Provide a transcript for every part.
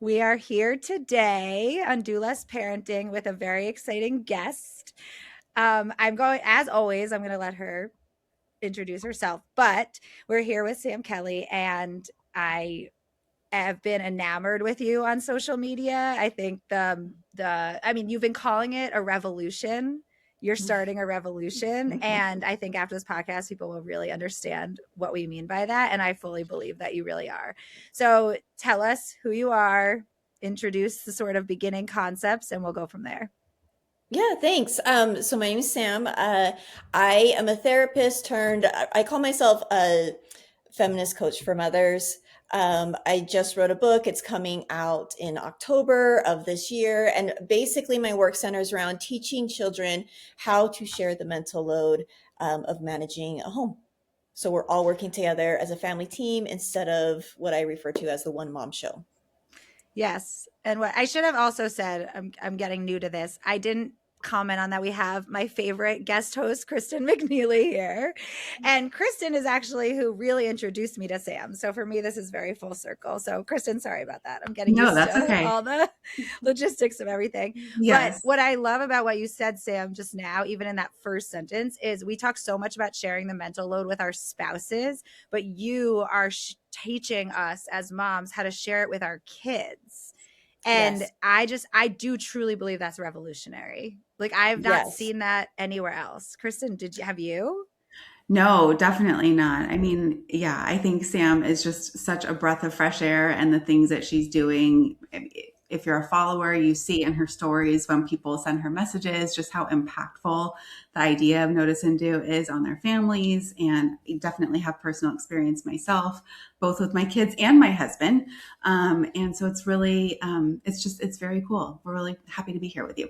We are here today on Do Less Parenting with a very exciting guest. As always, I'm going to let her introduce herself, but we're here with Sam Kelly, and I have been enamored with you on social media. I think you've been calling it a revolution. You're starting a revolution. And I think after this podcast, people will really understand what we mean by that. And I fully believe that you really are. So tell us who you are, introduce the sort of beginning concepts, and we'll go from there. Yeah, thanks. So my name is Sam. I am a therapist turned, I call myself a feminist coach for mothers. I just wrote a book. It's coming out in October of this year. And basically, my work centers around teaching children how to share the mental load of managing a home. So we're all working together as a family team instead of what I refer to as the one mom show. Yes. And what I should have also said, I'm getting new to this. I didn't comment on that. We have my favorite guest host, Kristen McNeely, here. And Kristen is actually who really introduced me to Sam. So for me, this is very full circle. So Kristen, sorry about that. I'm getting No, used that's to okay. all the logistics of everything. But Yes. what I love about what you said, Sam, just now, even in that first sentence, is we talk so much about sharing the mental load with our spouses, but you are teaching us as moms how to share it with our kids. And Yes. I do truly believe that's revolutionary. Like I've not Yes. seen that anywhere else. Kristen, have you? No, definitely not. I mean, yeah, I think Sam is just such a breath of fresh air, and the things that she's doing. If you're a follower, you see in her stories when people send her messages just how impactful the idea of Notice and Do is on their families. And I definitely have personal experience myself, both with my kids and my husband. And so it's really, it's very cool. We're really happy to be here with you.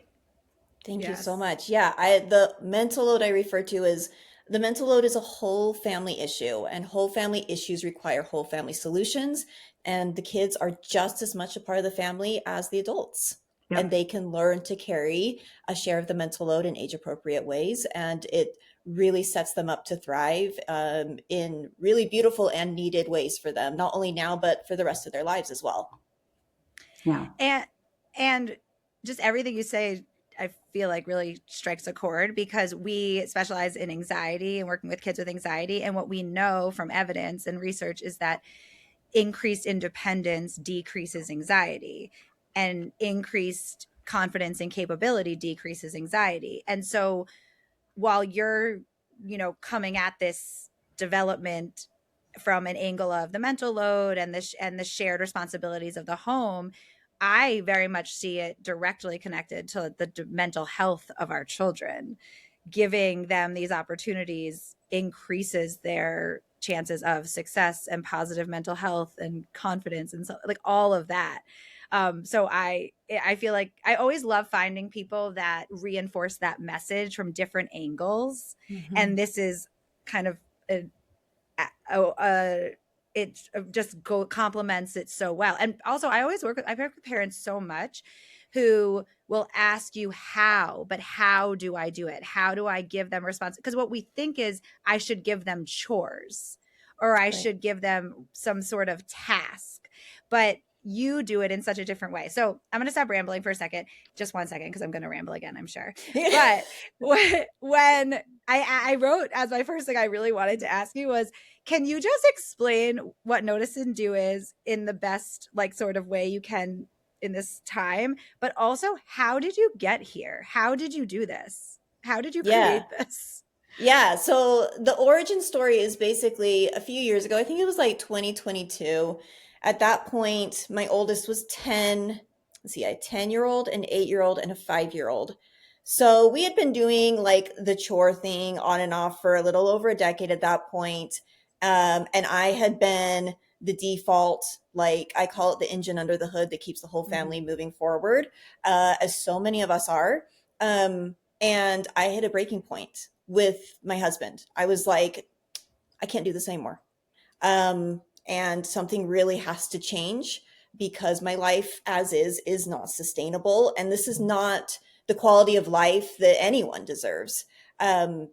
Thank you so Yes. much. Yeah, the mental load I refer to is the mental load is a whole family issue, and whole family issues require whole family solutions. And the kids are just as much a part of the family as the adults. And Yep. they can learn to carry a share of the mental load in age appropriate ways. And it really sets them up to thrive in really beautiful and needed ways for them, not only now, but for the rest of their lives as well. Yeah. And just everything you say, I feel like really strikes a chord because we specialize in anxiety and working with kids with anxiety. And what we know from evidence and research is that increased independence decreases anxiety, and increased confidence and capability decreases anxiety. And so while you're, coming at this development from an angle of the mental load and the shared responsibilities of the home, I very much see it directly connected to the mental health of our children. Giving them these opportunities increases their chances of success and positive mental health and confidence and so like all of that. So I feel like I always love finding people that reinforce that message from different angles, Mhm. and this is kind of a it just complements it so well. And also I've worked with parents so much who will ask you how, but how do I do it? How do I give them response? Because what we think is I should give them chores or I Right. should give them some sort of task, but you do it in such a different way. So I'm going to stop rambling for a second, just 1 second, because I'm going to ramble again, I'm sure. But when I wrote as my first thing I really wanted to ask you was, can you just explain what Notice and Do is in the best, like, sort of way you can in this time? But also, how did you get here? How did you do this? How did you Yeah. create this? Yeah, so the origin story is basically a few years ago. I think it was like 2022. At that point, my oldest was 10. Let's see, I had a 10-year-old, an 8-year-old, and a 5-year-old. So we had been doing like the chore thing on and off for a little over a decade at that point. And I had been the default, like I call it the engine under the hood that keeps the whole Mhm. family moving forward, as so many of us are. And I hit a breaking point with my husband. I was like, I can't do this anymore. And something really has to change because my life as is not sustainable. And this is not the quality of life that anyone deserves.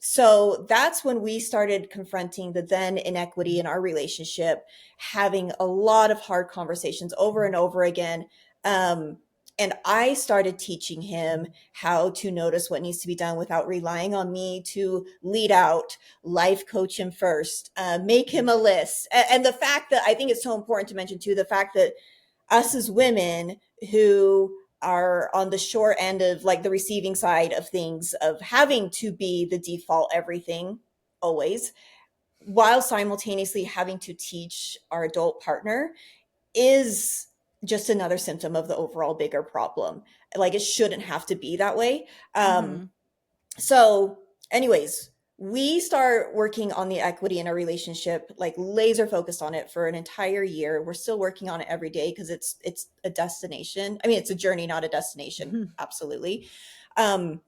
So that's when we started confronting the then inequity in our relationship, having a lot of hard conversations over and over again. And I started teaching him how to notice what needs to be done without relying on me to lead out, life coach him first, make him a list. And the fact that I think it's so important to mention too, the fact that us as women who are on the short end of like the receiving side of things, of having to be the default everything always, while simultaneously having to teach our adult partner, is just another symptom of the overall bigger problem. Like it shouldn't have to be that way. Mm-hmm. So anyways, we start working on the equity in our relationship, like laser focused on it for an entire year. We're still working on it every day because it's a destination. I mean, it's a journey, not a destination. Mm-hmm. Absolutely. Um,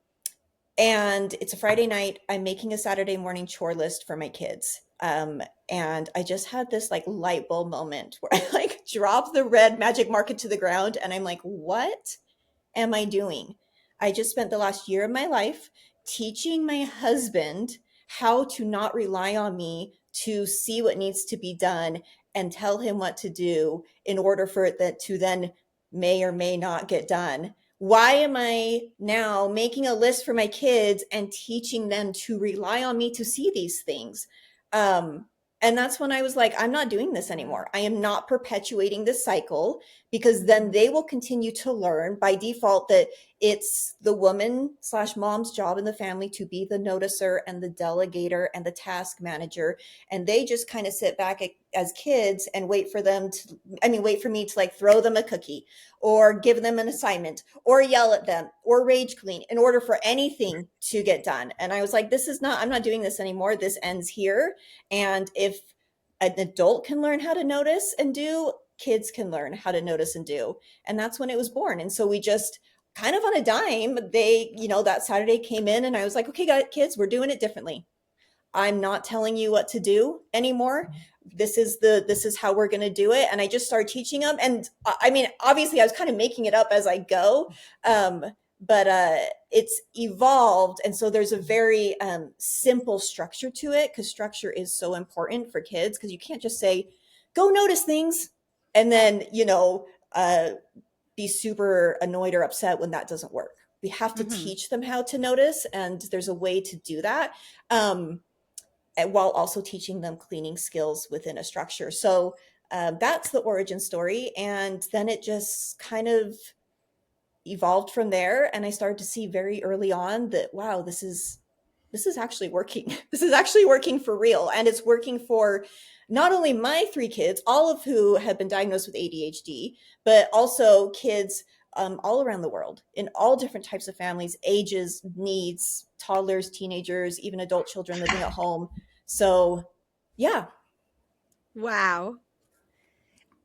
and it's a Friday night. I'm making a Saturday morning chore list for my kids. And I just had this like light bulb moment where I like dropped the red magic marker to the ground and I'm like, what am I doing? I just spent the last year of my life teaching my husband how to not rely on me to see what needs to be done and tell him what to do in order for it that to then may or may not get done. Why am I now making a list for my kids and teaching them to rely on me to see these things? Um, and that's when I was like, I'm not doing this anymore. I am not perpetuating this cycle, because then they will continue to learn by default that it's the woman slash mom's job in the family to be the noticer and the delegator and the task manager. And they just kind of sit back as kids and wait for them to, wait for me to like throw them a cookie or give them an assignment or yell at them or rage clean in order for anything to get done. And I was like, I'm not doing this anymore. This ends here. And if an adult can learn how to notice and do, kids can learn how to notice and do. And that's when it was born. And so we just kind of on a dime, that Saturday came in and I was like, okay, guys, kids, we're doing it differently. I'm not telling you what to do anymore. This is how we're going to do it. And I just started teaching them. And obviously I was kind of making it up as I go. But it's evolved. And so there's a very simple structure to it, because structure is so important for kids, because you can't just say, go notice things, and then, be super annoyed or upset when that doesn't work. We have to Mm-hmm. teach them how to notice, and there's a way to do that, while also teaching them cleaning skills within a structure. So that's the origin story. And then it just kind of evolved from there. And I started to see very early on that, wow, this is actually working. This is actually working for real. And it's working for not only my 3 kids, all of who have been diagnosed with ADHD, but also kids all around the world in all different types of families, ages, needs, toddlers, teenagers, even adult children living at home. So, yeah. Wow.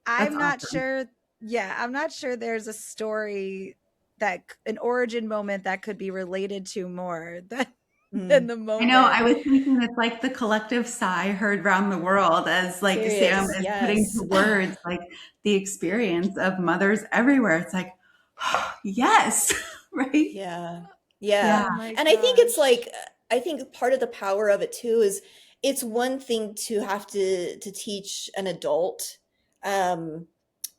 That's I'm not awesome. sure. Yeah, I'm not sure there's a story an origin moment that could be related to more than Mm. the I know. moment. I was thinking it's like the collective sigh heard around the world as like Sam Serious. is putting Yes. to words like the experience of mothers everywhere. It's like, yes, right? Yeah. Yeah, Yeah. Oh my And I think it's gosh. like, I think part of the power of it too is it's one thing to have to teach an adult, um,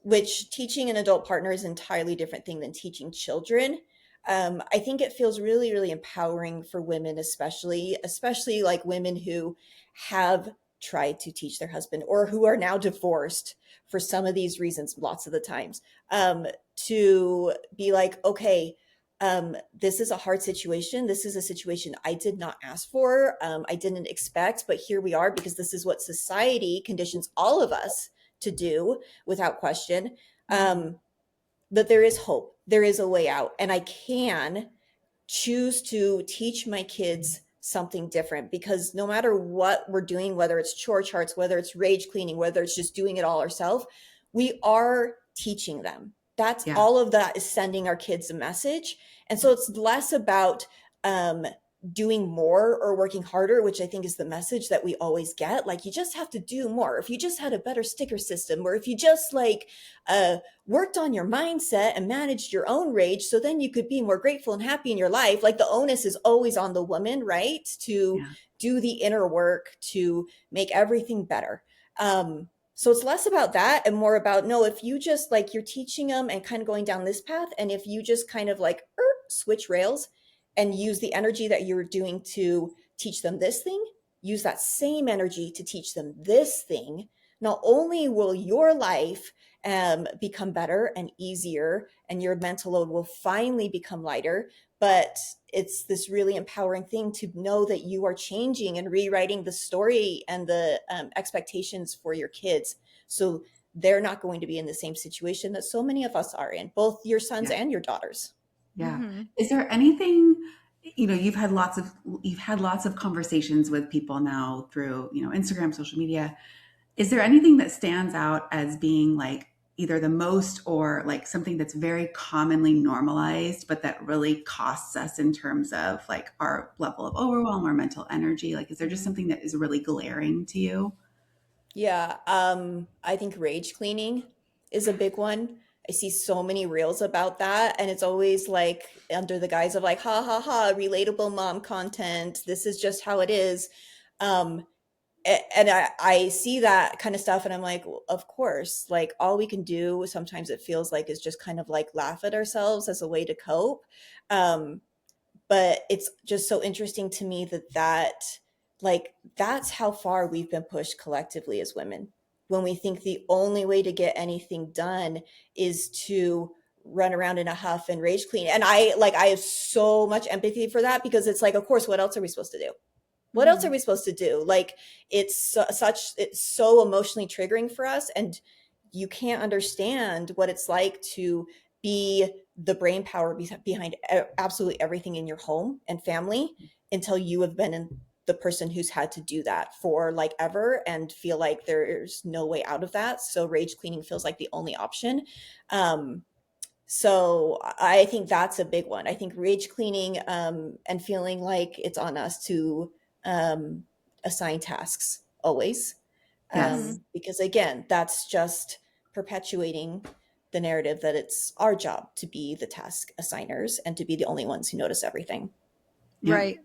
which teaching an adult partner is an entirely different thing than teaching children. I think it feels really, really empowering for women, especially like women who have tried to teach their husband or who are now divorced for some of these reasons, lots of the times, to be like, okay, this is a hard situation. This is a situation I did not ask for. I didn't expect, but here we are because this is what society conditions all of us to do without question. Mm-hmm. But there is hope. There is a way out. And I can choose to teach my kids something different, because no matter what we're doing, whether it's chore charts, whether it's rage cleaning, whether it's just doing it all ourselves, we are teaching them. That's yeah, all of that is sending our kids a message. And so it's less about doing more or working harder, which I think is the message that we always get. Like, you just have to do more. If you just had a better sticker system, or if you just like worked on your mindset and managed your own rage, so then you could be more grateful and happy in your life. Like, the onus is always on the woman, right? To Yeah. do the inner work to make everything better. So it's less about that and more about, no, if you just like, you're teaching them and kind of going down this path. And if you just kind of like switch rails and use the energy that you're doing to teach them this thing, use that same energy to teach them this thing, not only will your life become better and easier, and your mental load will finally become lighter, but it's this really empowering thing to know that you are changing and rewriting the story and the expectations for your kids. So they're not going to be in the same situation that so many of us are in, both your sons Yeah. and your daughters. Yeah. Mm-hmm. Is there anything, you've had lots of conversations with people now through, Instagram, social media. Is there anything that stands out as being like either the most or like something that's very commonly normalized, but that really costs us in terms of like our level of overwhelm or mental energy? Like, is there just something that is really glaring to you? Yeah, I think rage cleaning is a big one. I see so many reels about that, and it's always like under the guise of like, ha ha ha, relatable mom content. This is just how it is. Um, and I see that kind of stuff, and I'm like, well, of course, like all we can do sometimes it feels like is just kind of like laugh at ourselves as a way to cope. Um, but it's just so interesting to me that like that's how far we've been pushed collectively as women, when we think the only way to get anything done is to run around in a huff and rage clean. And I have so much empathy for that, because it's like, of course, what else are we supposed to do? What else Mm-hmm. are we supposed to do? Like, it's so emotionally triggering for us, and you can't understand what it's like to be the brain power behind absolutely everything in your home and family, until you have been the person who's had to do that for like ever and feel like there's no way out of that. So rage cleaning feels like the only option. So I think that's a big one. I think rage cleaning, and feeling like it's on us to um, assign tasks always. Mm-hmm. Yes. Because again, that's just perpetuating the narrative that it's our job to be the task assigners and to be the only ones who notice everything. Yeah. Right.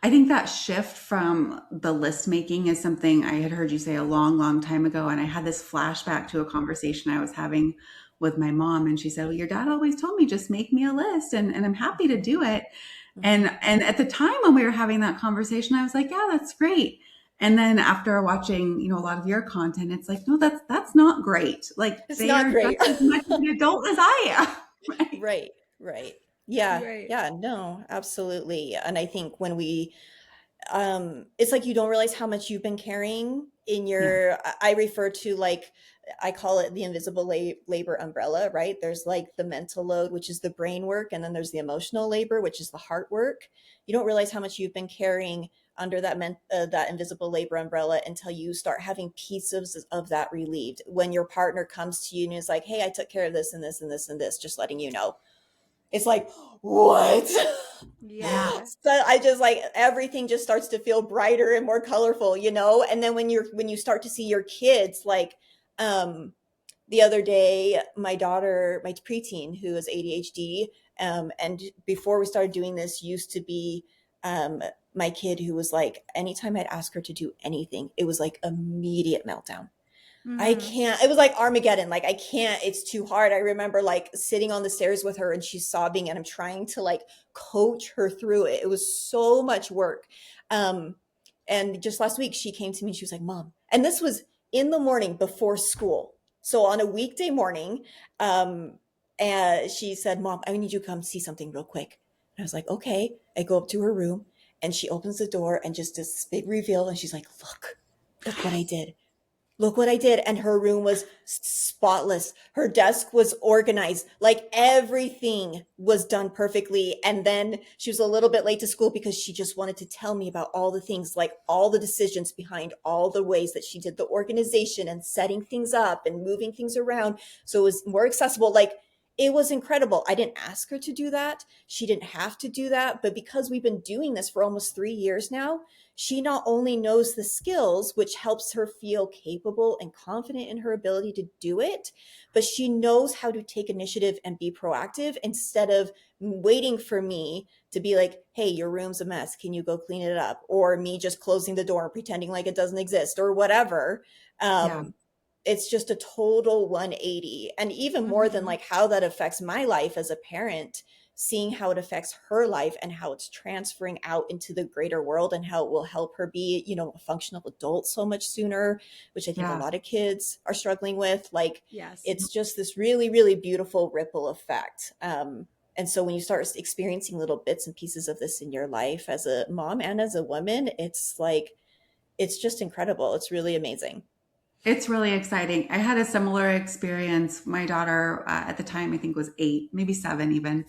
I think that shift from the list making is something I had heard you say a long, long time ago. And I had this flashback to a conversation I was having with my mom. And she said, well, your dad always told me, just make me a list and I'm happy to do it. Mhm. And at the time when we were having that conversation, I was like, yeah, that's great. And then after watching, a lot of your content, it's like, no, that's not great. Like It's they not are just great. as much of an adult as I am. Right. Right, right. Yeah, Right. yeah, no, absolutely. And I think when it's like you don't realize how much you've been carrying in Yeah. your, I refer to like, I call it the invisible labor umbrella, right? There's like the mental load, which is the brain work, and then there's the emotional labor, which is the heart work. You don't realize how much you've been carrying under that invisible labor umbrella until you start having pieces of that relieved. When your partner comes to you and is like, hey, I took care of this and this and this and this, just letting you know. It's like, what? Yeah. Yeah. So I just like everything just starts to feel brighter and more colorful, and then when you start to see your kids, like um the other day, my daughter, my preteen who has ADHD, and before we started doing this, used to be my kid who was like, anytime I'd ask her to do anything, it was like immediate meltdown. I Mm-hmm. can't. It was like Armageddon. Like, I can't. It's too hard. I remember like sitting on the stairs with her and she's sobbing and I'm trying to like coach her through it. It was so much work. Um, and just last week she came to me and she was like, Mom, and this was in the morning before school. So on a weekday morning, and she said, Mom, I need you to come see something real quick. And I was like, okay. I go up to her room and she opens the door and just this big reveal. And she's like, look what I did. Look what I did. And her room was spotless. Her desk was organized. Like, everything was done perfectly. And then she was a little bit late to school because she just wanted to tell me about all the things, like all the decisions behind all the ways that she did the organization and setting things up and moving things around. So it was more accessible. Like, it was incredible. I didn't ask her to do that. She didn't have to do that. But because we've been doing this for almost 3 years now, she not only knows the skills, which helps her feel capable and confident in her ability to do it, but she knows how to take initiative and be proactive instead of waiting for me to be like, hey, your room's a mess. Can you go clean it up? Or me just closing the door and pretending like it doesn't exist or whatever. Yeah. It's just a total 180. And even more than like how that affects my life as a parent, seeing how it affects her life and how it's transferring out into the greater world and how it will help her be, a functional adult so much sooner, which I think a Yeah. lot of kids are struggling with. Like, Yes. it's just this really, really beautiful ripple effect. And so when you start experiencing little bits and pieces of this in your life as a mom and as a woman, it's like, it's just incredible. It's really amazing. It's really exciting. I had a similar experience. My daughter, at the time, I think was 8, maybe 7 even,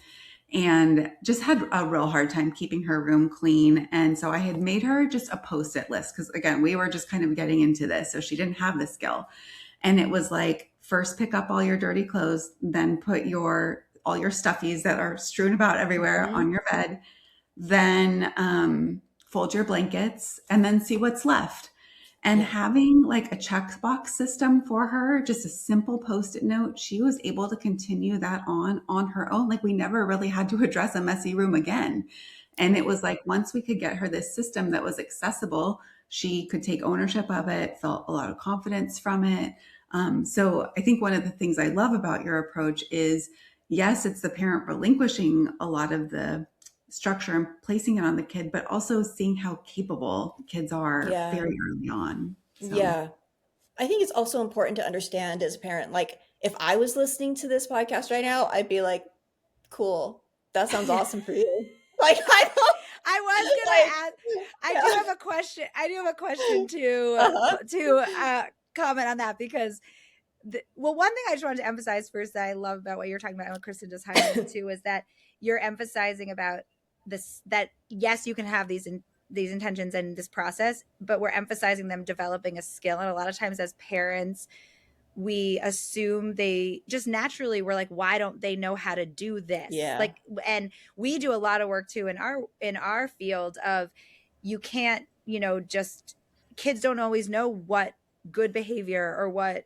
and just had a real hard time keeping her room clean. And so I had made her just a post-it list because, again, we were just kind of getting into this. So she didn't have the skill. And it was like, first pick up all your dirty clothes, then put all your stuffies that are strewn about everywhere Mhm. on your bed, then fold your blankets, and then see what's left. And Yeah. having like a checkbox system for her, just a simple post-it note, she was able to continue that on her own. Like we never really had to address a messy room again. And it Right. was like once we could get her this system that was accessible, she could take ownership of it, felt a lot of confidence from it. So I think one of the things I love about your approach is, yes, it's the parent relinquishing a lot of the structure and placing it on the kid, but also seeing how capable kids are Yeah. very early on. So Yeah. I think it's also important to understand as a parent, like if I was listening to this podcast right now, I'd be like, cool. That sounds awesome for you. Like I don't I was like gonna ask. I do yeah. have a question. I do have a question Uh-huh. to comment on that because, well, one thing I just wanted to emphasize first that I love about what you're talking about and what Kristen just highlighted too is that you're emphasizing about this that yes, you can have these intentions and this process, but we're emphasizing them developing a skill. And a lot of times as parents, we assume they just naturally we're like, why don't they know how to do this, Yeah. like, and we do a lot of work too in our field of you can't, just kids don't always know what good behavior or what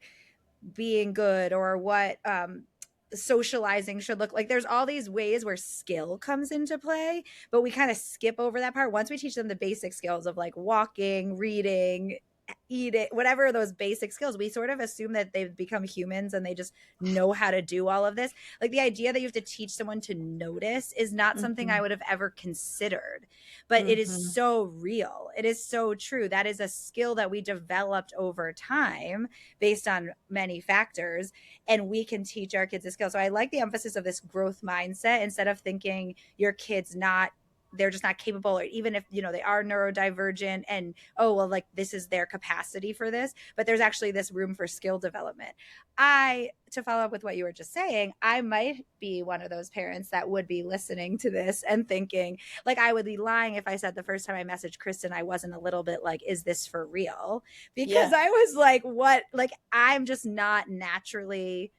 being good or what socializing should look like. There's all these ways where skill comes into play, but we kind of skip over that part once we teach them the basic skills of like walking, reading, eat it, whatever those basic skills. We sort of assume that they've become humans and they just know how to do all of this. Like the idea that you have to teach someone to notice is not something I Mhm. would have ever considered, but it is Mhm. so real. It is so true. That is a skill that we developed over time based on many factors, and we can teach our kids a skill. So I like the emphasis of this growth mindset instead of thinking your kid's not, they're just not capable, or even if they are neurodivergent and oh well, like this is their capacity for this, but there's actually this room for skill development. I To follow up with what you were just saying, I might be one of those parents that would be listening to this and thinking, like, I would be lying if I said the first time I messaged Kristen I wasn't a little bit like, is this for real? Because Yeah. I was like, what, like I'm just not naturally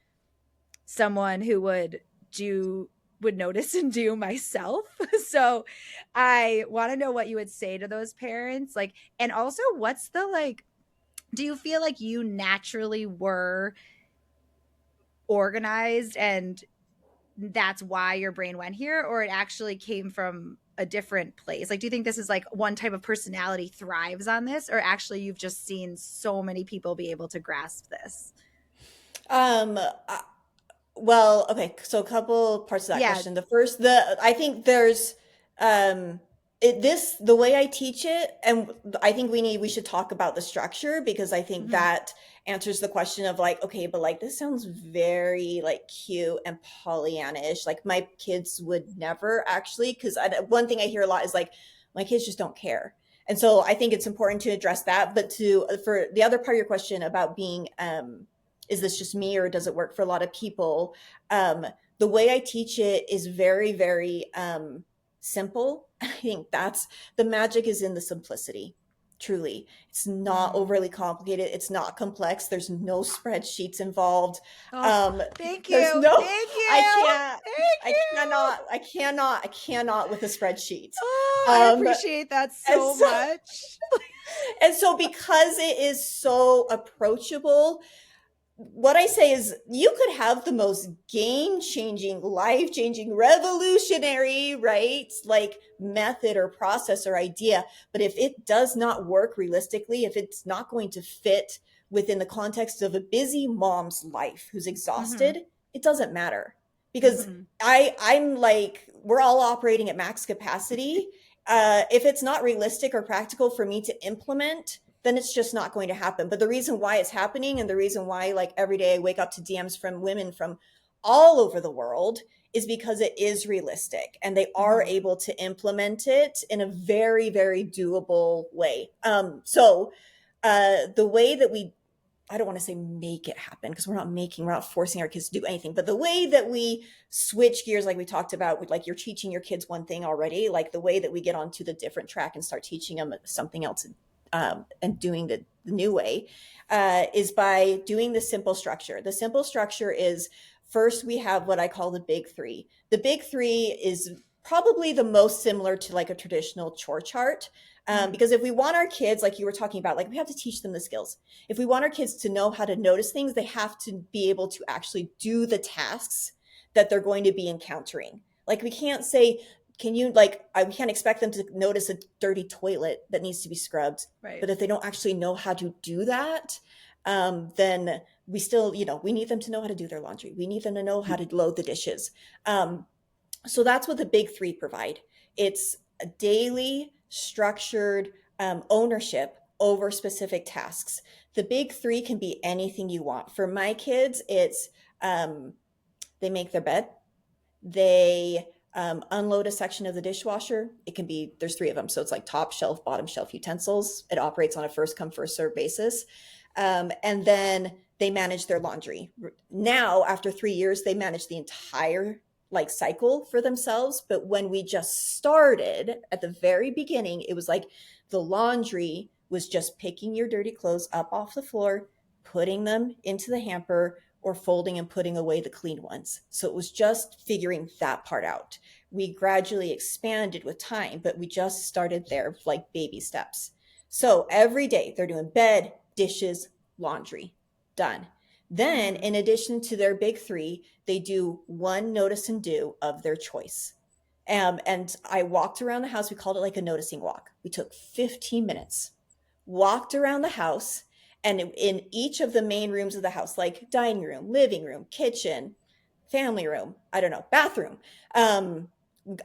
someone who would notice and do myself. So I want to know what you would say to those parents. Like, and also what's the like, do you feel like you naturally were organized and that's why your brain went here, or it actually came from a different place? Like, do you think this is like one type of personality thrives on this, or actually you've just seen so many people be able to grasp this? Um Well, okay, so a couple parts of that Yeah. question. The first, I think there's um the way I teach it, and I think we should talk about the structure because I think Mm-hmm. that answers the question of like, okay, but like this sounds very like cute and Pollyannish. Like my kids would never actually, because one thing I hear a lot is like my kids just don't care. And so I think it's important to address that. But for the other part of your question about being is this just me or does it work for a lot of people? Um, the way I teach it is very, very simple. I think that's the magic is in the simplicity. Truly. It's not overly complicated. It's not complex. There's no spreadsheets involved. Oh, Um, thank there's you. no, Thank I you. can't, Thank I you. cannot, I cannot, I cannot with a spreadsheet. Oh, I Um, appreciate that and so so, much. and so because it is so approachable, what I say is you could have the most game changing, life changing, revolutionary, right? Like method or process or idea. But if it does not work realistically, if it's not going to fit within the context of a busy mom's life who's Mm-hmm. exhausted, it doesn't matter. Because Mm-hmm. I'm like, we're all operating at max capacity. If it's not realistic or practical for me to implement, then it's just not going to happen. But the reason why it's happening and the reason why like every day I wake up to DMs from women from all over the world is because it is realistic and they are Mm-hmm. able to implement it in a very, very doable way. The way that we, I don't want to say make it happen because we're not forcing our kids to do anything, but the way that we switch gears, like we talked about, with like you're teaching your kids one thing already, like the way that we get onto the different track and start teaching them something else, and doing the new way, is by doing the simple structure. The simple structure is first we have what I call the big three. The big three is probably the most similar to like a traditional chore chart. Mm-hmm. Because if we want our kids, like you were talking about, like we have to teach them the skills. If we want our kids to know how to notice things, they have to be able to actually do the tasks that they're going to be encountering. Like we can't say, can you we can't expect them to notice a dirty toilet that needs to be scrubbed, Right. but if they don't actually know how to do that, then we still, we need them to know how to do their laundry. We need them to know how to load the dishes. So that's what the big three provide. It's a daily structured ownership over specific tasks. The big three can be anything you want. For my kids, it's they make their bed, they unload a section of the dishwasher. It can be, there's three of them. So it's like top shelf, bottom shelf utensils. It operates on a first come, first serve basis. And then they manage their laundry. Now, after 3 years, they manage the entire like cycle for themselves. But when we just started at the very beginning, it was like the laundry was just picking your dirty clothes up off the floor, putting them into the hamper, or folding and putting away the clean ones. So it was just figuring that part out. We gradually expanded with time, but we just started there like baby steps. So every day they're doing bed, dishes, laundry, done. Then, Mm-hmm. in addition to their big three, they do one notice and do of their choice. And I walked around the house. We called it like a noticing walk. We took 15 minutes, walked around the house, and in each of the main rooms of the house, like dining room, living room, kitchen, family room, I don't know, bathroom, um,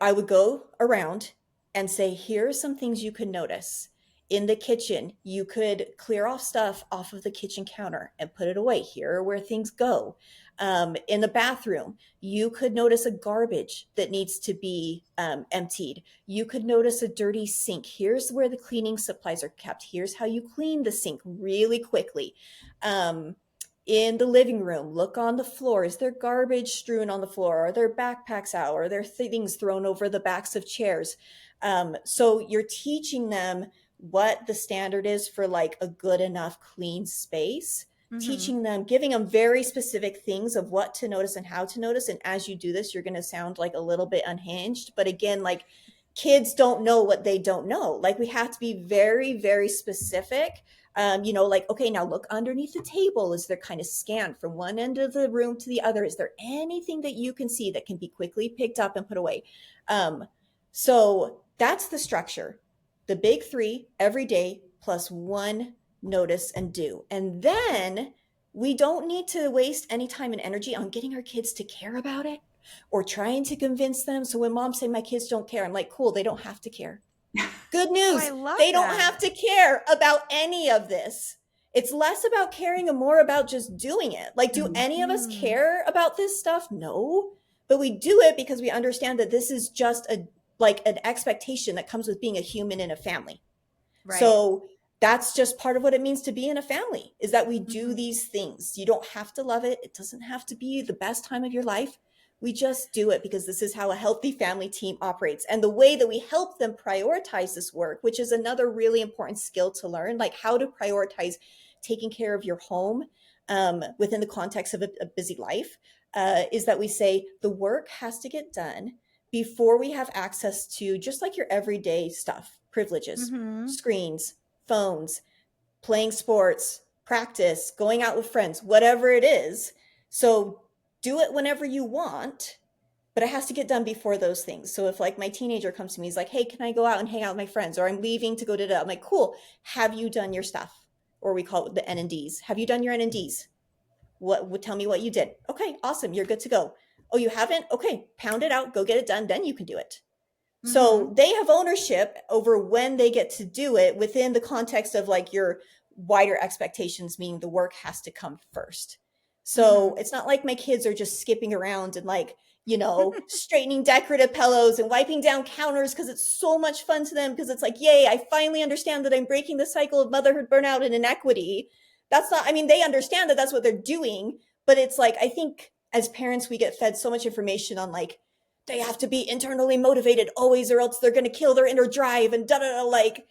I would go around and say, here are some things you could notice. In the kitchen, you could clear off stuff off of the kitchen counter and put it away. Here are where things go. In the bathroom, you could notice a garbage that needs to be emptied. You could notice a dirty sink. Here's where the cleaning supplies are kept. Here's how you clean the sink really quickly. In the living room, look on the floor. Is there garbage strewn on the floor? Are there backpacks out? Are there things thrown over the backs of chairs? So you're teaching them what the standard is for like a good enough clean space, Mm-hmm. teaching them, giving them very specific things of what to notice and how to notice. And as you do this, you're going to sound like a little bit unhinged. But again, like kids don't know what they don't know. Like we have to be very, very specific. Like, okay, now look underneath the table. Is there kind of scanned from one end of the room to the other? Is there anything that you can see that can be quickly picked up and put away? So that's the structure. The big three every day plus one notice and do. And then we don't need to waste any time and energy on getting our kids to care about it or trying to convince them. So when moms say my kids don't care, I'm like, cool, they don't have to care. Good Oh, news. I love They don't have that. to care about any of this. It's less about caring and more about just doing it. Like, do any of us Mm-hmm. care about this stuff? No. But we do it because we understand that this is just an expectation that comes with being a human in a family. Right. So that's just part of what it means to be in a family, is that we do Mm-hmm. these things. You don't have to love it. It doesn't have to be the best time of your life, We just do it because this is how a healthy family team operates. And the way that we help them prioritize this work, which is another really important skill to learn, like how to prioritize taking care of your home within the context of a busy life, is that we say the work has to get done before we have access to just like your everyday stuff, privileges, Mm-hmm. screens, phones, playing sports, practice, going out with friends, whatever it is. So do it whenever you want, but it has to get done before those things. So if like my teenager comes to me, he's like, hey, can I go out and hang out with my friends? Or I'm leaving to go to that. I'm like, cool. Have you done your stuff? Or we call it the N&Ds. Have you done your N&Ds? What would tell me what you did? Okay, awesome. You're good to go. Oh, you haven't? Okay, pound it out, go get it done. Then you can do it. Mm-hmm. So they have ownership over when they get to do it within the context of like your wider expectations, meaning the work has to come first. So Mm-hmm. it's not like my kids are just skipping around and like, straightening decorative pillows and wiping down counters because it's so much fun to them because it's like, yay, I finally understand that I'm breaking the cycle of motherhood burnout and inequity. That's not, I mean, they understand that that's what they're doing, but it's like, I think as parents, we get fed so much information on like, they have to be internally motivated always or else they're going to kill their inner drive and da da da, like,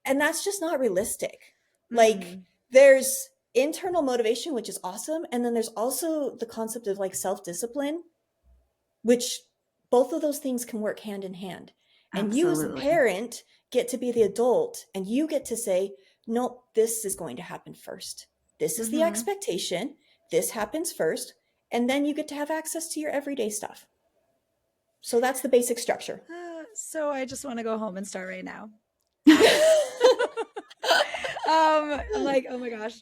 and that's just not realistic. Mm-hmm. Like there's internal motivation, which is awesome, and then there's also the concept of like self-discipline, which both of those things can work hand in hand. And you as the Absolutely. parent get to be the adult and you get to say, no, this is going to happen first. This is the Mm-hmm. expectation. This happens first. And then you get to have access to your everyday stuff. So that's the basic structure. So I just want to go home and start right now. I'm like, oh my gosh.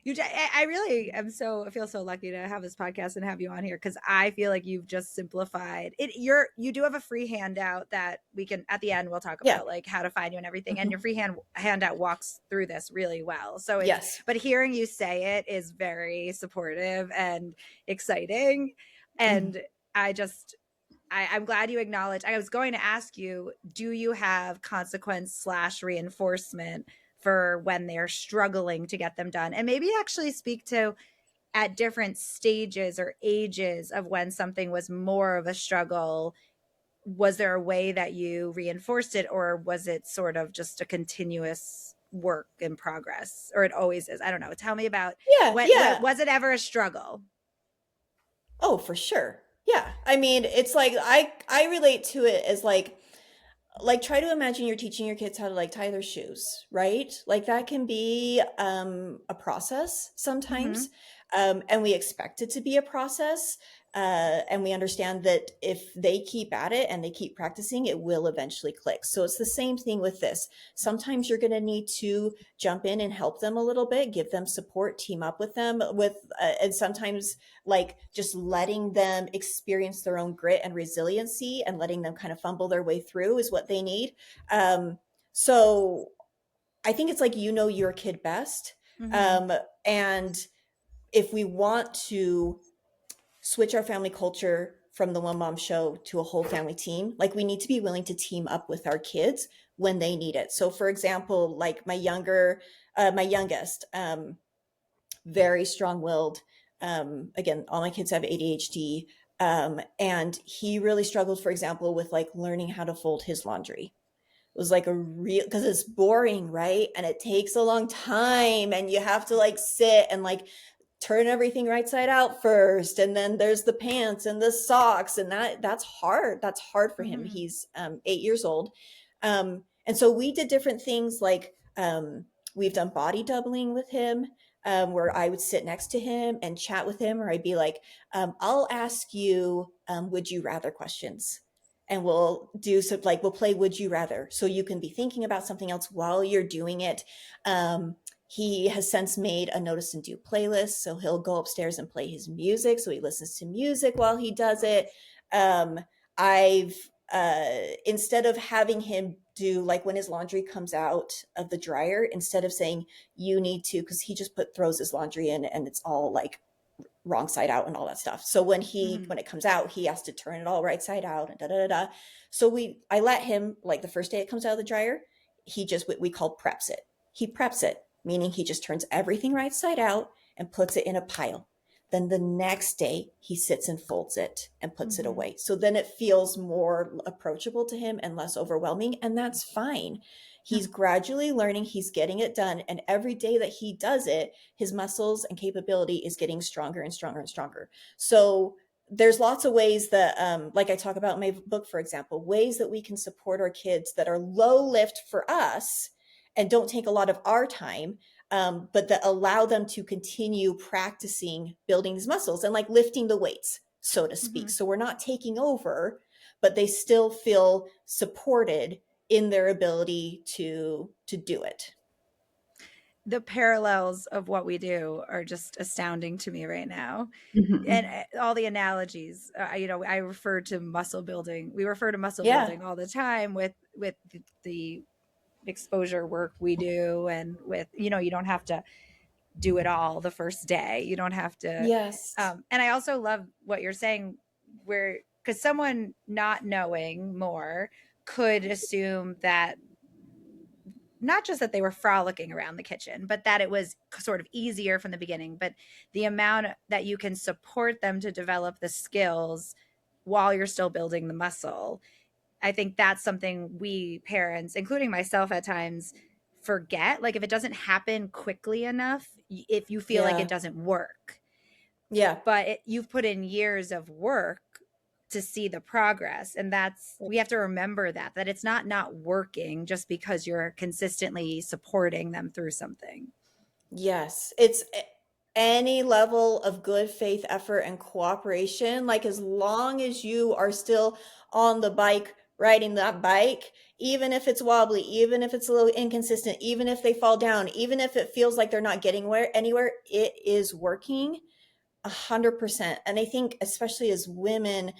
I really am I feel so lucky to have this podcast and have you on here because I feel like you've just simplified it. You do have a free handout that we can, at the end, we'll talk Yeah. about like how to find you and everything. And Mhm. your free handout walks through this really well. So Yes. but hearing you say it is very supportive and exciting. Mhm. And I just, I'm glad you acknowledge. I was going to ask you, do you have consequence/reinforcement for when they're struggling to get them done? And maybe actually speak to at different stages or ages of when something was more of a struggle. Was there a way that you reinforced it, or was it sort of just a continuous work in progress, or it always is? I don't know. Tell me about Yeah. what Yeah. was it ever a struggle? Oh, for sure. Yeah. I mean, it's like I relate to it as like try to imagine you're teaching your kids how to like tie their shoes, right? Like that can be a process Mm-hmm. sometimes, and we expect it to be a process, and we understand that if they keep at it and they keep practicing, it will eventually click. So it's the same thing with this. Sometimes you're going to need to jump in and help them a little bit, give them support, team up with them with, and sometimes like just letting them experience their own grit and resiliency and letting them kind of fumble their way through is what they need. So I think it's like, your kid best. Mm-hmm. And if we want to switch our family culture from the one mom show to a whole family team, like we need to be willing to team up with our kids when they need it. So for example, like my youngest, very strong-willed. Again, all my kids have ADHD, and he really struggled, for example, with like learning how to fold his laundry. It was like a real, because it's boring, right? And it takes a long time, and you have to like sit and like turn everything right side out first, and then there's the pants and the socks, and that's hard. That's hard for him. Mm-hmm. He's 8 years old, and so we did different things like we've done body doubling with him, where I would sit next to him and chat with him, or I'd be like, I'll ask you would you rather questions, and we'll do some like we'll play would you rather, so you can be thinking about something else while you're doing it. He has since made a notice and do playlist, so he'll go upstairs and play his music, so he listens to music while he does it. I've instead of having him do like when his laundry comes out of the dryer, instead of saying you need to, because he just throws his laundry in and it's all like wrong side out and all that stuff. So when Mm-hmm. it comes out, he has to turn it all right side out and da da da da. So I let him, like the first day it comes out of the dryer, he just what we call preps it. He preps it, meaning he just turns everything right side out and puts it in a pile. Then the next day he sits and folds it and puts it Mm-hmm. away. So then it feels more approachable to him and less overwhelming. And that's fine. He's gradually learning, he's getting it done. And every day that he does it, his muscles and capability is getting stronger and stronger and stronger. So there's lots of ways that, like I talk about in my book, for example, ways that we can support our kids that are low lift for us and don't take a lot of our time, but that allow them to continue practicing building these muscles and like lifting the weights, so to speak. Mm-hmm. So we're not taking over, but they still feel supported in their ability to do it. The parallels of what we do are just astounding to me right now. And Mhm. all the analogies, I refer to muscle building. We refer to muscle Yeah. building all the time with the exposure work we do, and with, you don't have to do it all the first day. You don't have to. Yes. And I also love what you're saying, where, because someone not knowing more could assume that not just that they were frolicking around the kitchen, but that it was sort of easier from the beginning. But the amount that you can support them to develop the skills while you're still building the muscle, I think that's something we parents, including myself at times, forget. Like, if it doesn't happen quickly enough, if you feel like it Yeah. doesn't work, Yeah. but you've put in years of work to see the progress. And we have to remember that it's not working just because you're consistently supporting them through something. Yes. It's any level of good faith effort and cooperation. Like, as long as you are still on the bike, riding that bike, even if it's wobbly, even if it's a little inconsistent, even if they fall down, even if it feels like they're not getting anywhere, it is working 100%. And I think, especially as women,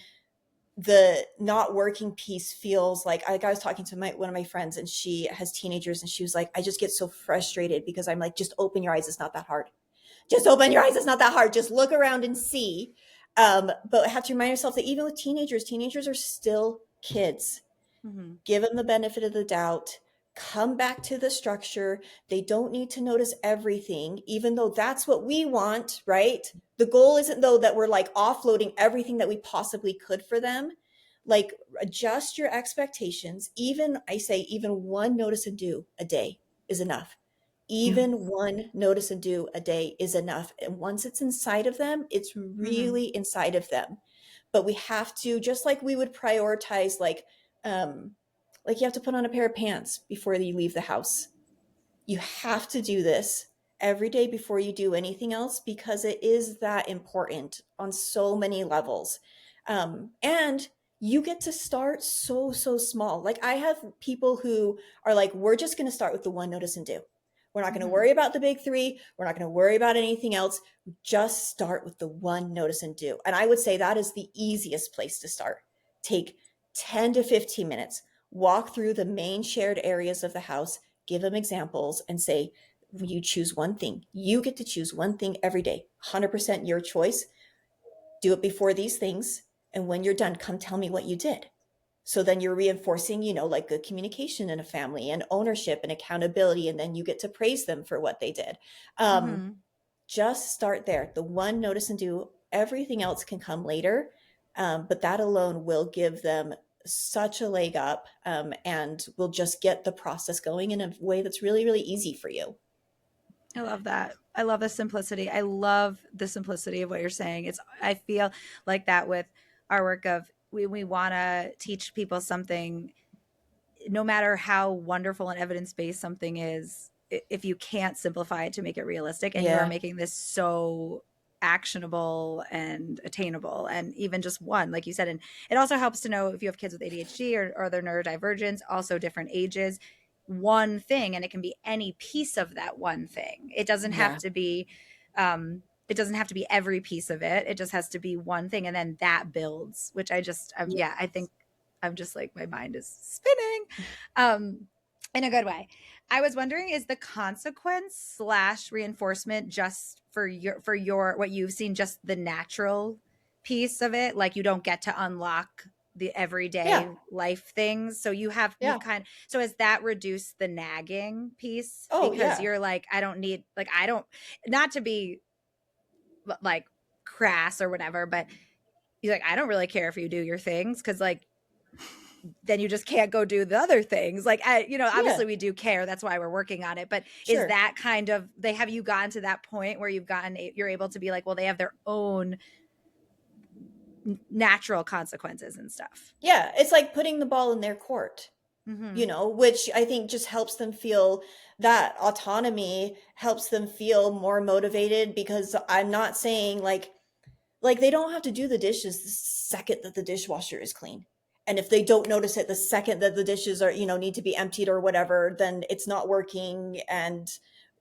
the not working piece feels like I was talking to one of my friends, and she has teenagers, and she was like, I just get so frustrated because I'm like, just open your eyes. It's not that hard. Just open your eyes. It's not that hard. Just look around and see. But I have to remind yourself that even with teenagers are still kids. Mm-hmm. Give them the benefit of the doubt, come back to the structure. They don't need to notice everything, even though that's what we want, right? The goal isn't, though, that we're like offloading everything that we possibly could for them. Like, adjust your expectations. Even, I say, even one notice and do a day is enough. Yeah. Even one notice and do a day is enough. And once it's inside of them, it's Mm-hmm. really inside of them. But we have to, just like we would prioritize, like you have to put on a pair of pants before you leave the house. You have to do this every day before you do anything else, because it is that important on so many levels. And you get to start so small. Like, I have people who are like, we're just going to start with the one notice and do. We're not going to Mm-hmm. worry about the big three. We're not going to worry about anything else. Just start with the one notice and do. And I would say that is the easiest place to start. Take 10 to 15 minutes, walk through the main shared areas of the house, give them examples, and say, you choose one thing. You get to choose one thing every day, 100% your choice. Do it before these things. And when you're done, come tell me what you did. So then you're reinforcing, like good communication in a family and ownership and accountability. And then you get to praise them for what they did. Mm-hmm. Just start there. The one notice and do. Everything else can come later. But that alone will give them such a leg up, and will just get the process going in a way that's really, really easy for you. I love that. I love the simplicity. I love the simplicity of what you're saying. I feel like that with our work of, we want to teach people something, no matter how wonderful and evidence-based something is, if you can't simplify it to make it realistic, and you are Yeah. making this so actionable and attainable, and even just one, like you said. And it also helps to know if you have kids with ADHD or other neurodivergence, also different ages, one thing, and it can be any piece of that one thing. It doesn't have Yeah. to be it doesn't have to be every piece of it. It just has to be one thing, and then that builds, which yeah, I think I'm just like, my mind is spinning, um, in a good way. I was wondering, is the consequence slash reinforcement just for your what you've seen, just the natural piece of it? Like, you don't get to unlock the everyday Yeah. life things. So Yeah. so has that reduced the nagging piece? Oh, Because yeah. you're like, I don't, not to be like crass or whatever, but he's like, I don't really care if you do your things, because like then you just can't go do the other things. Like, Yeah, obviously we do care. That's why we're working on it. But is sure. that kind of, have you gotten to that point where you're able to be like, well, they have their own natural consequences and stuff. Yeah, it's like putting the ball in their court, Mm-hmm. which I think just helps them feel that autonomy, helps them feel more motivated, because I'm not saying like they don't have to do the dishes the second that the dishwasher is clean. And if they don't notice it the second that the dishes are, need to be emptied or whatever, then it's not working, and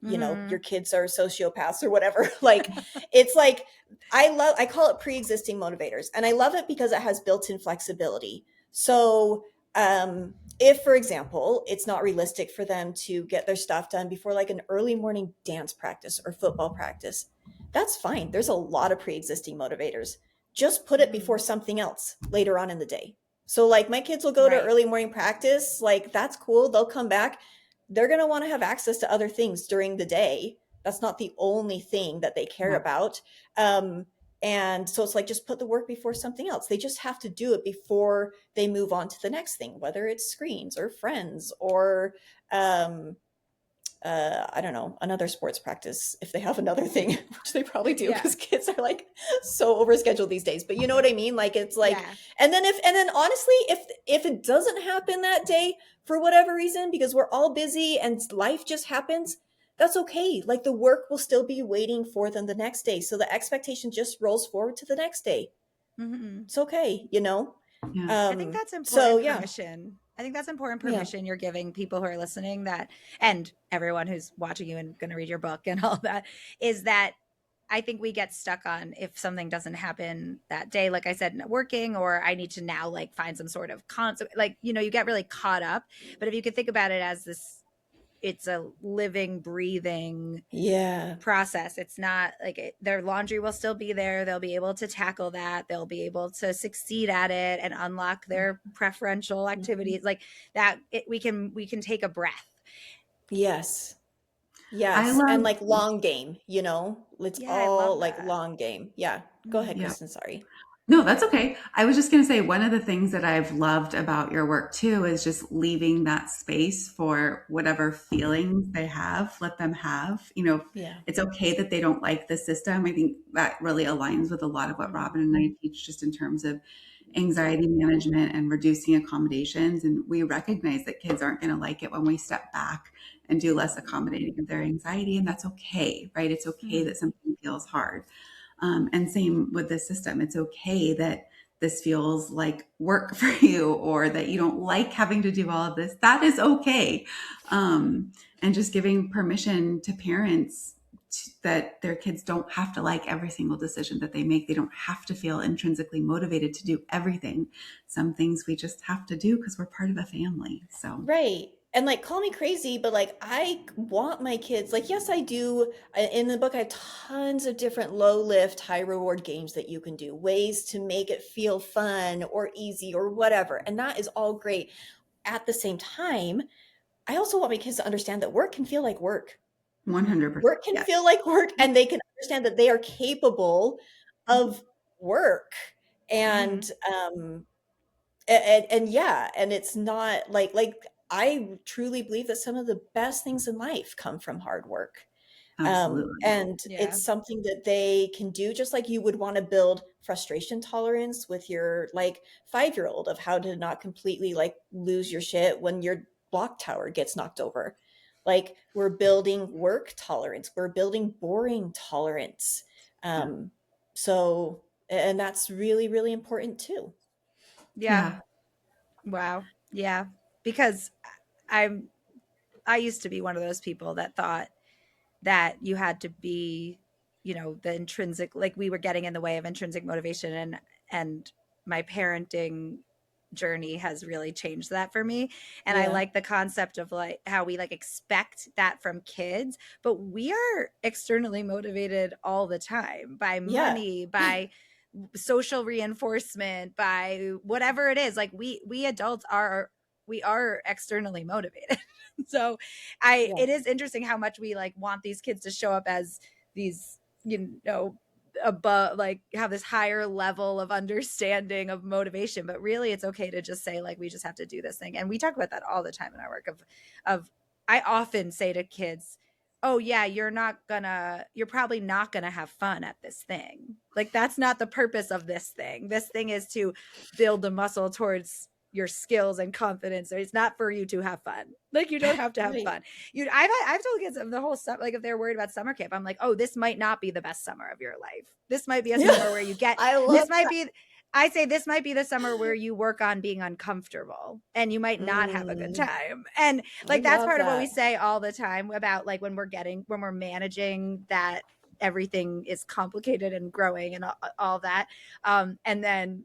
your Mm-hmm. kids are sociopaths or whatever. Like it's like I call it pre-existing motivators, and I love it because it has built-in flexibility. So if, for example, it's not realistic for them to get their stuff done before like an early morning dance practice or football practice, that's fine. There's a lot of pre-existing motivators. Just put it Mm-hmm. before something else later on in the day. So like my kids will go to Right. early morning practice, like that's cool. They'll come back. They're going to want to have access to other things during the day. That's not the only thing that they care Yeah. about. Um, and so it's like just put the work before something else. They just have to do it before they move on to the next thing, whether it's screens or friends or um, I don't know, another sports practice if they have another thing, which they probably do Yeah. because kids are like so overscheduled these days. But you know what I mean? Like it's like, Yeah. and then honestly, if it doesn't happen that day for whatever reason, because we're all busy and life just happens, that's okay. Like the work will still be waiting for them the next day. So the expectation just rolls forward to the next day. Mm-hmm. It's okay. Yeah. I think that's So important yeah, permission. I think that's important yeah, permission you're giving people who are listening, that, and everyone who's watching you and going to read your book and all that, is that I think we get stuck on, if something doesn't happen that day, like I said, working, or I need to now like find some sort of concept, like, you get really caught up. But if you could think about it as this, it's a living, breathing yeah. process. It's not like their laundry will still be there. They'll be able to tackle that. They'll be able to succeed at it and unlock their preferential Mhm. activities like that. We can take a breath. Yes. I Yes, and love, like long game. It's Yeah, I all love like that. long game. Yeah. Go ahead, yeah. Kristen. Sorry. No, that's okay. I was just going to say one of the things that I've loved about your work too is just leaving that space for whatever feelings they have, let them have. Yeah. It's okay that they don't like the system. I think that really aligns with a lot of what Mm-hmm. Robyn and I teach just in terms of anxiety management and reducing accommodations. And we recognize that kids aren't going to like it when we step back and do less accommodating of their anxiety. And that's okay, right? It's okay Mm-hmm. that something feels hard. And same with the system. It's okay that this feels like work for you or that you don't like having to do all of this. That is okay. And just giving permission to parents that their kids don't have to like every single decision that they make. They don't have to feel intrinsically motivated to do everything. Some things we just have to do because we're part of a family. So, Right. And like call me crazy, but like I want my kids, like yes, I do. In the book I have tons of different low lift, high reward games that you can do, ways to make it feel fun or easy or whatever. And that is all great. At the same time, I also want my kids to understand that work can feel like work. 100%. Work can Yes. feel like work, and they can understand that they are capable Mm-hmm. of work. Mm-hmm. And and yeah, and it's not like I truly believe that some of the best things in life come from hard work. Absolutely. And Yeah. it's something that they can do, just like you would want to build frustration tolerance with your like 5-year-old of how to not completely like lose your shit when your block tower gets knocked over. Like we're building work tolerance, we're building boring tolerance. Yeah. Um, so, and that's really, really important too. Yeah. Yeah. Wow. Yeah. Because I'm I used to be one of those people that thought that you had to be, the intrinsic, like we were getting in the way of intrinsic motivation, and my parenting journey has really changed that for me. And I Yeah. like the concept of like how we like expect that from kids, but we are externally motivated all the time by Yeah. money, by social reinforcement, by whatever it is. Like we adults we are externally motivated. So Yeah. it is interesting how much we like want these kids to show up as these, above, like have this higher level of understanding of motivation, but really it's okay to just say like we just have to do this thing. And we talk about that all the time in our work of I often say to kids, oh yeah, you're probably not gonna have fun at this thing. Like that's not the purpose of this thing. This thing is to build the muscle towards your skills and confidence. It's not for you to have fun. Like you don't have to have Right. fun. I've told kids the whole stuff, like if they're worried about summer camp, I'm like, oh, this might not be the best summer of your life. This might be a summer where you get I love this might be I say this might be the summer where you work on being uncomfortable and you might not have a good time. And I like that's love part of what that. we say all the time about like when we're managing that everything is complicated and growing and all that. And then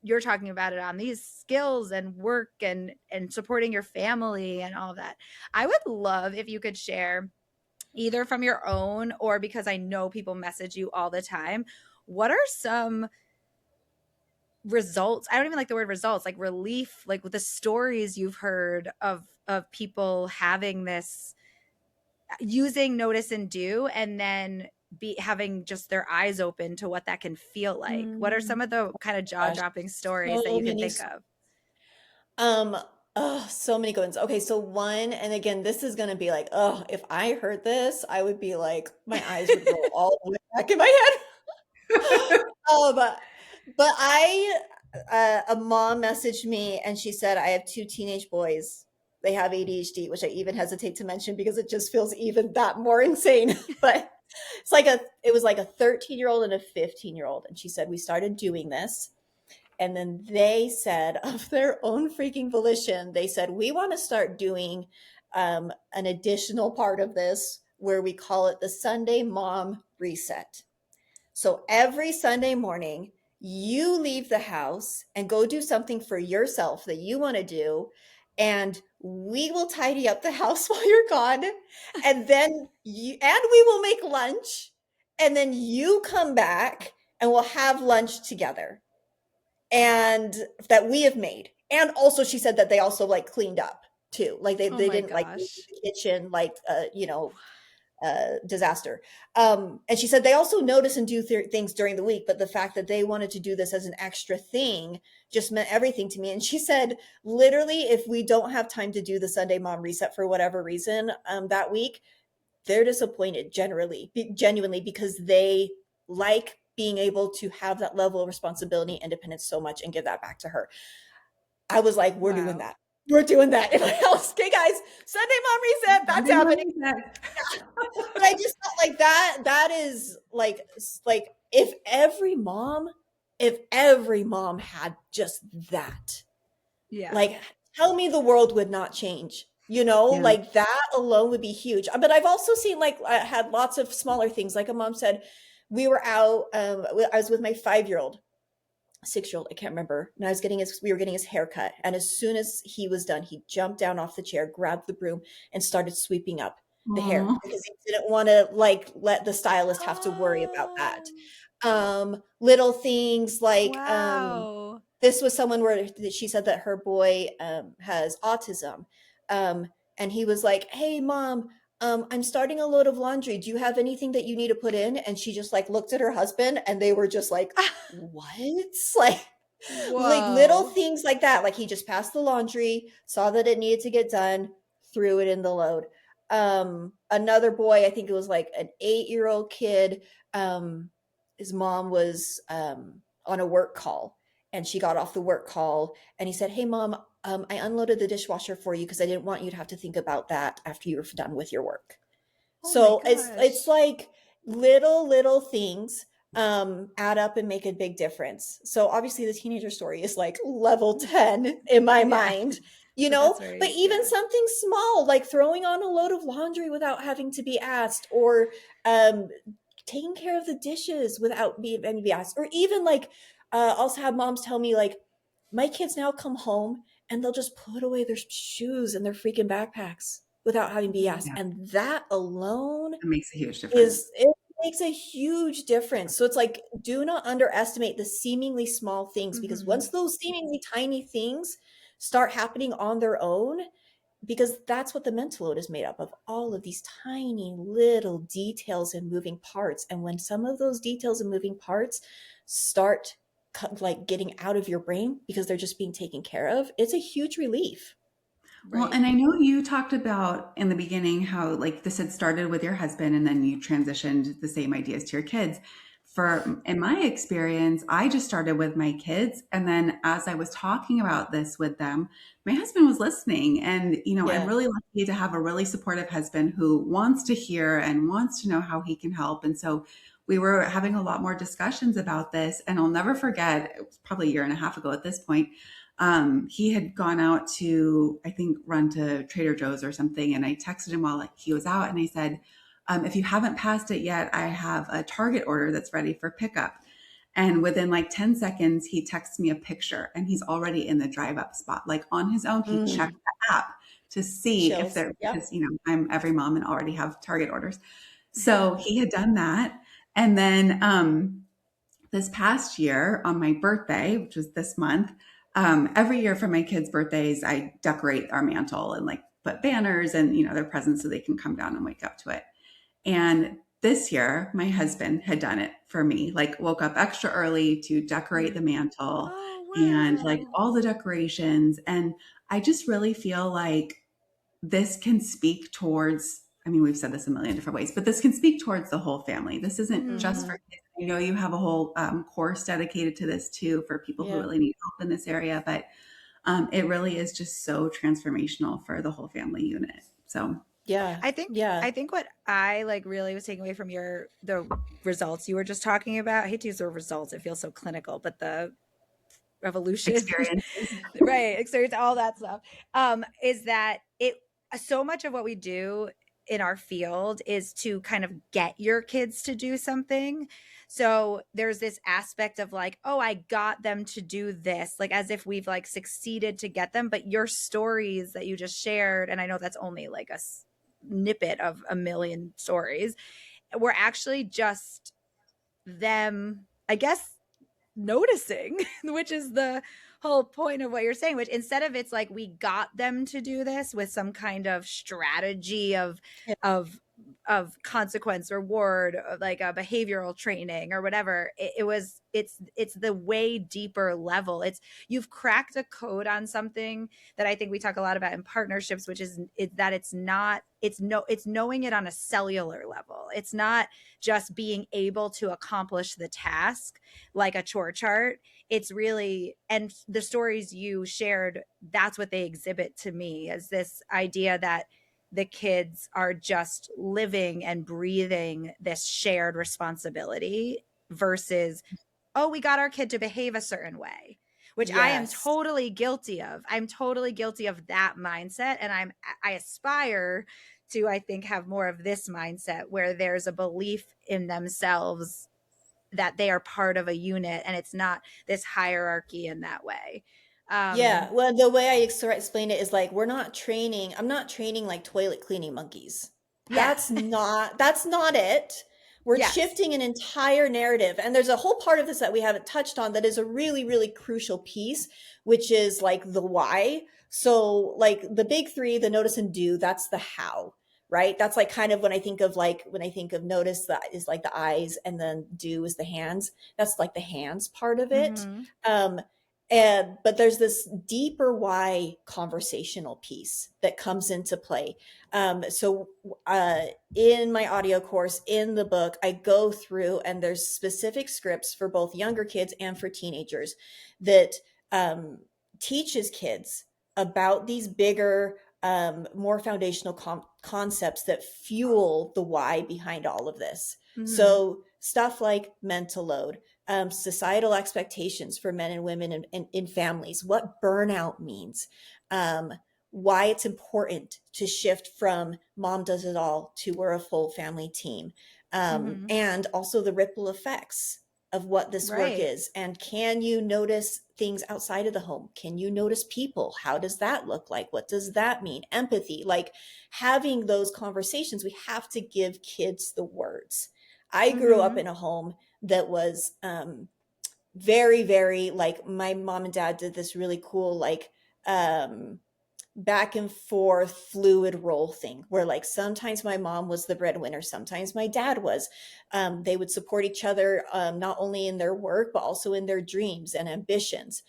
you're talking about it on these skills and work and supporting your family and all that. I would love if you could share, either from your own or because I know people message you all the time, what are some results? I don't even like the word results, like relief, like with the stories you've heard of people having this, using notice and do, and then be having just their eyes open to what that can feel like. What are some of the kind of Gosh, jaw-dropping stories that so you can many. think of? Um, oh, so many good ones. Okay, so one, and again, this is gonna be like, oh, if I heard this, I would be like, my eyes would roll all the way back in my head. But a mom messaged me and she said, I have two teenage boys. They have ADHD, which I even hesitate to mention because it just feels even that more insane. But it was like a 13-year-old and a 15-year-old. And she said, we started doing this. And then they said, of their own freaking volition, they said, we want to start doing an additional part of this where we call it the Sunday Mom Reset. So every Sunday morning, you leave the house and go do something for yourself that you want to do. And we will tidy up the house while you're gone. And then we will make lunch. And then you come back and we'll have lunch together, and that we have made. And also she said that they also like cleaned up too. Like Oh they my didn't like leave gosh. the kitchen like disaster. And she said they also notice and do things during the week, but the fact that they wanted to do this as an extra thing just meant everything to me. And she said, literally, if we don't have time to do the Sunday Mom Reset for whatever reason that week, they're disappointed genuinely, because they like being able to have that level of responsibility, independence so much and give that back to her. I was like, we're doing Wow. that. We're doing that in my house. Okay, guys, Sunday Mom Reset, that's happening. But I just felt like that is like if every mom had just that, Yeah. like tell me the world would not change, you know, Yeah. like that alone would be huge. But I've also seen, like, I had lots of smaller things. Like a mom said, we were out, I was with my 5-year-old, 6-year-old, I can't remember. And we were getting his haircut. And as soon as he was done, he jumped down off the chair, grabbed the broom, and started sweeping up the hair Aw. because he didn't want to like let the stylist have to worry about that. Oh, Little things like wow. this was someone where she said that her boy has autism. And he was like, hey mom, I'm starting a load of laundry. Do you have anything that you need to put in? And she just like looked at her husband and they were just like, what? Like little Whoa. things like that. Like he just passed the laundry, saw that it needed to get done, threw it in the load. Another boy, I think it was like an 8-year-old kid. His mom was on a work call and she got off the work call and he said, hey mom, I unloaded the dishwasher for you because I didn't want you to have to think about that after you were done with your work. Oh my So it's gosh. like little things add up and make a big difference. So obviously the teenager story is like level 10 in my Yeah. mind, But that's but very, even yeah. something small like throwing on a load of laundry without having to be asked, or um taking care of the dishes without being asked, or even like also have moms tell me like, my kids now come home and they'll just put away their shoes and their freaking backpacks without having to be asked. Yeah, And that alone it makes a huge difference. it makes a huge difference. So it's like, do not underestimate the seemingly small things, because Mm-hmm. once those seemingly tiny things start happening on their own, because that's what the mental load is made up of, all of these tiny little details and moving parts. And when some of those details and moving parts start like getting out of your brain because they're just being taken care of, it's a huge relief. Well, Right. and I know you talked about in the beginning how like this had started with your husband and then you transitioned the same ideas to your kids. For in my experience, I just started with my kids and then as I was talking about this with them, my husband was listening and I'm Yeah. really lucky to have a really supportive husband who wants to hear and wants to know how he can help. And so we were having a lot more discussions about this and I'll never forget, it was probably a year and a half ago at this point, he had gone out to, I think, run to Trader Joe's or something. And I texted him while he was out and I said, if you haven't passed it yet, I have a Target order that's ready for pickup. And within like 10 seconds, he texts me a picture and he's already in the drive up spot. Like on his own, he checked Mm. the app to see if Chills. there, Yep. because, I'm every mom and already have Target orders. So he had done that. And then this past year on my birthday, which was this month, every year for my kids' birthdays, I decorate our mantle and like put banners and their presents so they can come down and wake up to it. And this year, my husband had done it for me, like woke up extra early to decorate the mantle Oh, and like wow. all the decorations. And I just really feel like this can speak towards, I mean, we've said this a million different ways, but this can speak towards the whole family. This isn't just Mm-hmm. for kids. I know you have a whole course dedicated to this too for people who Yeah. really need help in this area, but it really is just so transformational for the whole family unit. So, Yeah. I think Yeah. I think what I like really was taking away from the results you were just talking about. I hate to use the word results; it feels so clinical, but the revolution, experience. right? Experience, all that stuff. Is that it? So much of what we do in our field is to kind of get your kids to do something. So there's this aspect of like, oh, I got them to do this, like as if we've like succeeded to get them. But your stories that you just shared, and I know that's only like a snippet of a million stories, were actually just them, I guess, noticing, which is the whole point of what you're saying, which instead of it's like we got them to do this with some kind of strategy Yeah. of of consequence reward, like a behavioral training or whatever, it's the way deeper level. It's you've cracked a code on something that I think we talk a lot about in partnerships, which is that it's not, it's knowing it on a cellular level. It's not just being able to accomplish the task like a chore chart. It's really, and the stories you shared, that's what they exhibit to me, is this idea that the kids are just living and breathing this shared responsibility versus, oh, we got our kid to behave a certain way, which I am Yes. totally guilty of. I'm totally guilty of that mindset. And I aspire to, I think, have more of this mindset where there's a belief in themselves that they are part of a unit and it's not this hierarchy in that way. Yeah. Um, Well, the way I explain it is like I'm not training like toilet cleaning monkeys. yeah. That's not it. We're Yes. shifting an entire narrative. And there's a whole part of this that we haven't touched on that is a really, really crucial piece, which is like the why. So, like the big three, the notice and do, that's the how, right? That's like kind of when I think of notice, that is like the eyes, and then do is the hands. That's like the hands part of it. Mm-hmm. Um, and but there's this deeper why conversational piece that comes into play. So in my audio course, in the book, I go through and there's specific scripts for both younger kids and for teenagers that um, teaches kids about these bigger, more foundational concepts that fuel the why behind all of this. Mm-hmm. So stuff like mental load, societal expectations for men and women in families, what burnout means, um, why it's important to shift from mom does it all to we're a full family team, Mm-hmm. and also the ripple effects of what this work Right. is. And can you notice things outside of the home? Can you notice people? How does that look like? What does that mean? Empathy, like having those conversations, we have to give kids the words. I grew up Mm-hmm. in a home that was very, very like my mom and dad did this really cool, like, um, back and forth fluid role thing where like sometimes my mom was the breadwinner, sometimes my dad was. They would support each other, not only in their work but also in their dreams and ambitions.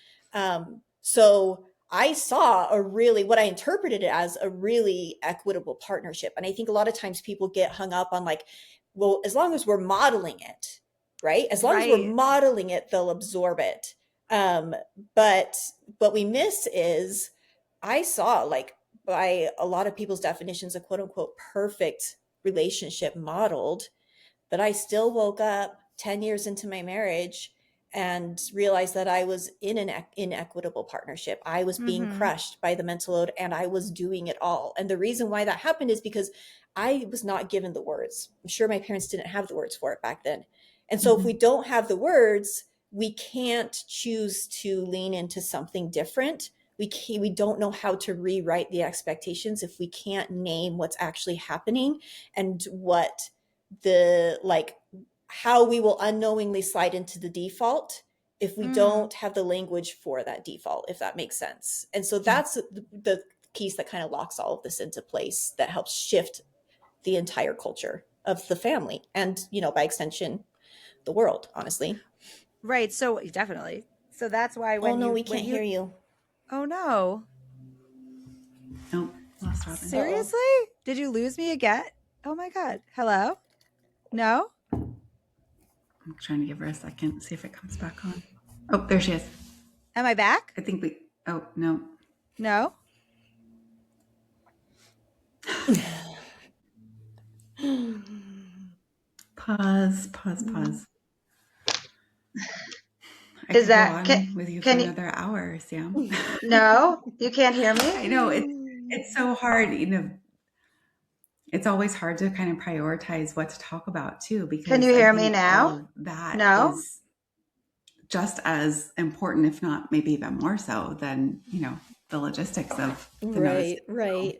So I saw what I interpreted it as a really equitable partnership. And I think a lot of times people get hung up on like, well, as long as we're modeling it, right, as long as we're Right. modeling it, they'll absorb it. um, but what we miss is, I saw, like, by a lot of people's definitions, a quote unquote perfect relationship modeled, but I still woke up 10 years into my marriage and realized that I was in an inequitable partnership. I was being Mm-hmm. crushed by the mental load and I was doing it all. And the reason why that happened is because I was not given the words. I'm sure my parents didn't have the words for it back then. And so if we don't have the words, we can't choose to lean into something different. We don't know how to rewrite the expectations if we can't name what's actually happening and what the like how we will unknowingly slide into the default if we Mm. don't have the language for that default, if that makes sense. And so Yeah. that's the piece that kind of locks all of this into place, that helps shift the entire culture of the family and, by extension, the world, honestly. Right. So definitely. So that's why Oh when no, you we can't hear you. oh no. Nope, lost Robyn. Uh-oh. Seriously? Did you lose me again? Oh my God. Hello? No? I'm trying to give her a second, see if it comes back on. Oh, there she is. Am I back? I think oh, no. No? Pause. I Is could go that on with you for can you another hour, Sam. no? You can't hear I me? know it's so hard, it's always hard to kind of prioritize what to talk about too, Can because you I hear me think all now? of that No? is just as important, if not maybe even more so than, the logistics of the notice. Right.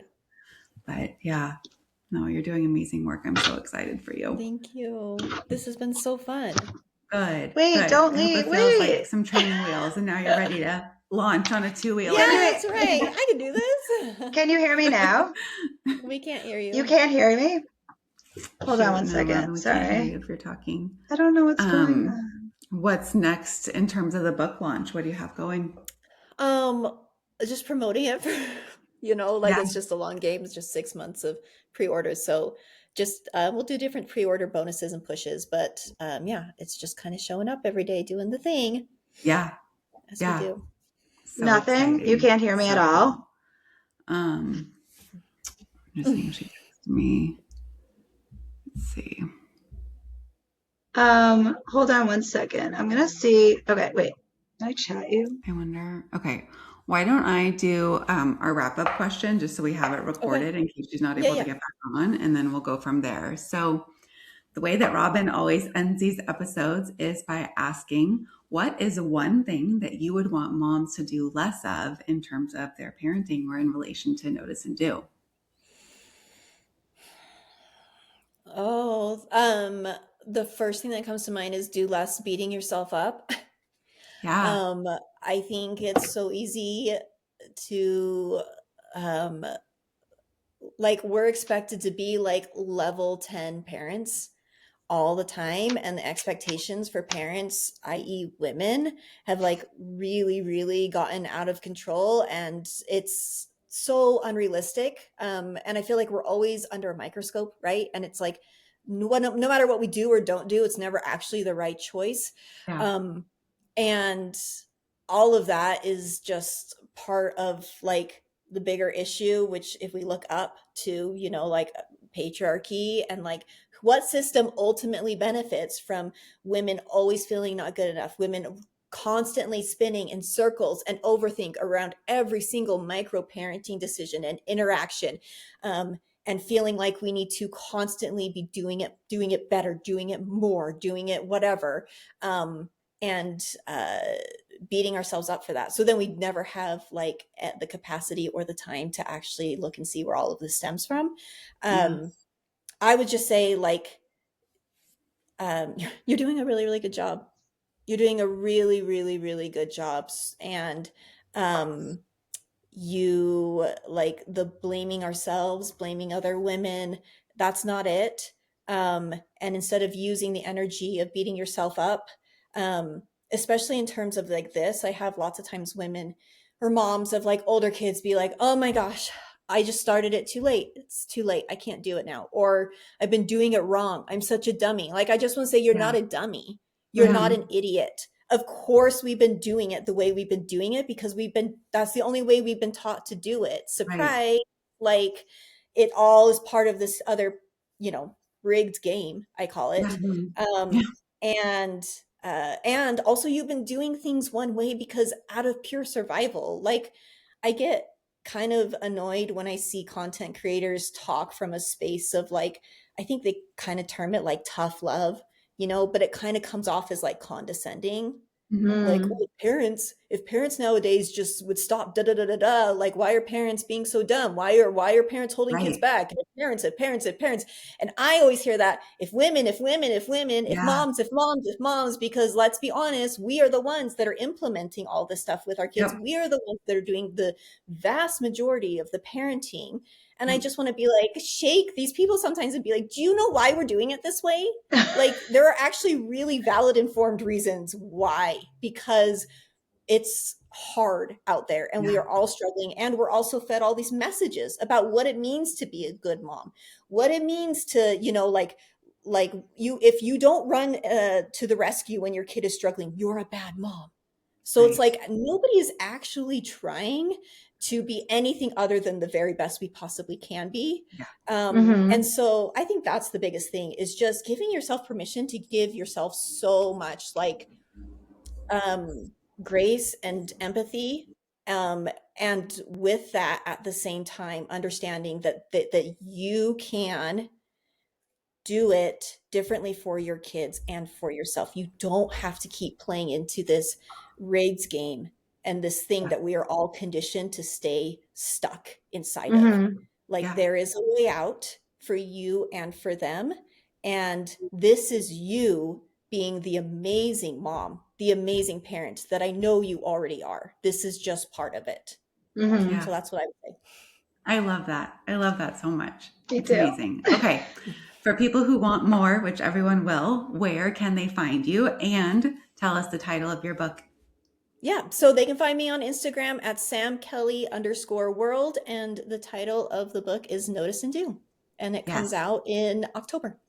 But yeah, no, you're doing amazing work. I'm so excited for you. Thank you. This has been so fun. Good. Wait, Good. don't I hope it leave. feels like Wait. some training wheels and now you're ready to launch on a Yeah, two-wheeler. that's right. I can do this. Can you hear me now? We can't hear You you. can't hear me? Hold on Shoot, one no, Robyn, second. we can't hear Sorry. you if you're talking. I don't know what's going on. What's next in terms of the book launch? What do you have going? Um, just promoting it for, like Yeah. it's just a long game. It's just 6 months of pre-orders. So just we'll do different pre-order bonuses and pushes, but yeah, it's just kind of showing up every day doing the thing Yeah. as we Yeah. do. So Nothing? You exciting. can't hear me So at all? cool. I'm just seeing if she texted me. Let's see. Hold on one second. I'm gonna see. Okay, wait. Can I chat you? I wonder. Okay. Why don't I do our wrap up question just so we have it Okay. recorded in case she's not Yeah, able to yeah. get back on, and then we'll go from there. So, the way that Robyn always ends these episodes is by asking, what is one thing that you would want moms to do less of in terms of their parenting or in relation to notice and do? Oh, the first thing that comes to mind is do less beating yourself up. Yeah. Um, I think it's so easy to um like we're expected to be like level 10 parents all the time, and the expectations for parents, i.e. women, have like really really gotten out of control, and it's so unrealistic. And I feel like we're always under a microscope, right? And it's like no matter what we do or don't do, it's never actually the right choice. Yeah. Um, and all of that is just part of like the bigger issue, which if we look up to, like patriarchy and like what system ultimately benefits from women always feeling not good enough, women constantly spinning in circles and overthink around every single micro parenting decision and interaction, and feeling like we need to constantly be doing it better, doing it more, doing it whatever, and beating ourselves up for that. So then we'd never have like the capacity or the time to actually look and see where all of this stems from. Yeah. I would just say like, you're doing a really, really good job. You're doing a really, really, really good job. And you like the blaming ourselves, blaming other women. That's not it. And instead of using the energy of beating yourself up, um, especially in terms of like this, I have lots of times women or moms of like older kids be like, oh my gosh, I just started it too late. It's too late. I can't do it now. Or I've been doing it wrong. I'm such a dummy. Like, I just want to say, you're Yeah. not a dummy. You're not Mhm. an idiot. Of course, we've been doing it the way we've been doing it because that's the only way we've been taught to do it. Right. Surprise. Like, it all is part of this other, you know, rigged game, I call it. Mhm. Yeah. Um, and and also you've been doing things one way because out of pure survival. Like, I get kind of annoyed when I see content creators talk from a space of like, I think they kind of term it like tough love, you know, but it kind of comes off as like condescending. Like, Mhm. oh, if parents nowadays just would stop da da da da da, like, why are parents being so dumb? Why are parents holding kids Right. back? If parents. And I always hear that if Yeah. moms, if moms, because let's be honest, we are the ones that are implementing all this stuff with our kids. Yep. We are the ones that are doing the vast majority of the parenting. And I Yep. just want to be like, shake these people sometimes and be like, do you know why we're doing it this way? Like, there are actually really valid, informed reasons why, because it's hard out there and we Yeah. are all struggling, and we're also fed all these messages about what it means to be a good mom, what it means to, you know, like you, if you don't run to the rescue when your kid is struggling, you're a bad mom. So it's Right. like nobody is actually trying to be anything other than the very best we possibly can be. Yeah. And so I think that's the biggest thing, is just giving yourself permission to give yourself so much like um, grace and empathy. Um, and with that, at the same time, understanding that you can do it differently for your kids and for yourself. You don't have to keep playing into this rigged game and this thing Yeah. that we are all conditioned to stay stuck inside of. Mhm. Like, Yeah. there is a way out for you and for them. And this is you being the amazing mom, the amazing parent that I know you already are. This is just part of it. Mhm. Yeah. So that's what I would say. I love that. I love that so much. Me It's too. amazing. Okay. For people who want more, which everyone will, where can they find you? And tell us the title of your book. Yeah, so they can find me on Instagram at samkelly_world, and the title of the book is Notice and Do, and it comes Yes. out in October.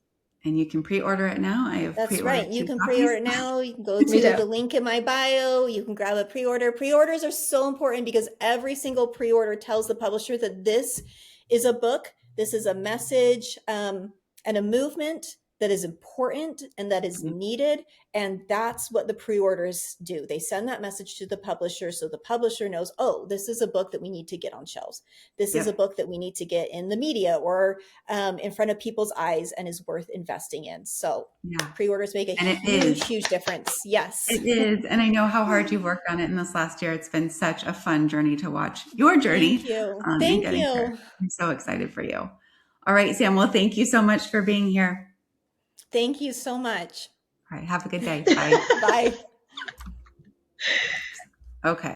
And you can pre-order it now. I have That's right. pre-ordered You 2 can copies. pre-order now. You can go Me to too. the link in my bio. You can grab a pre-order. Pre-orders are so important because every single pre-order tells the publisher that this is a book, this is a message, and a movement that is important and that is Yep. needed. And that's what the pre-orders do. They send that message to the publisher so the publisher knows, oh, this is a book that we need to get on shelves. This is a Yep. book that we need to get in the media or in front of people's eyes and is worth investing in. So Yeah. pre-orders make a And it is. huge difference. Yes. It is. And I know how hard you've worked on it in this last year. It's been such a fun journey to watch your journey Thank you. and Thank getting here. you. I'm so excited for you. All right, Sam. Well, thank you so much for being here. Thank you so much. All right. Have a good day. Bye. Bye. Okay.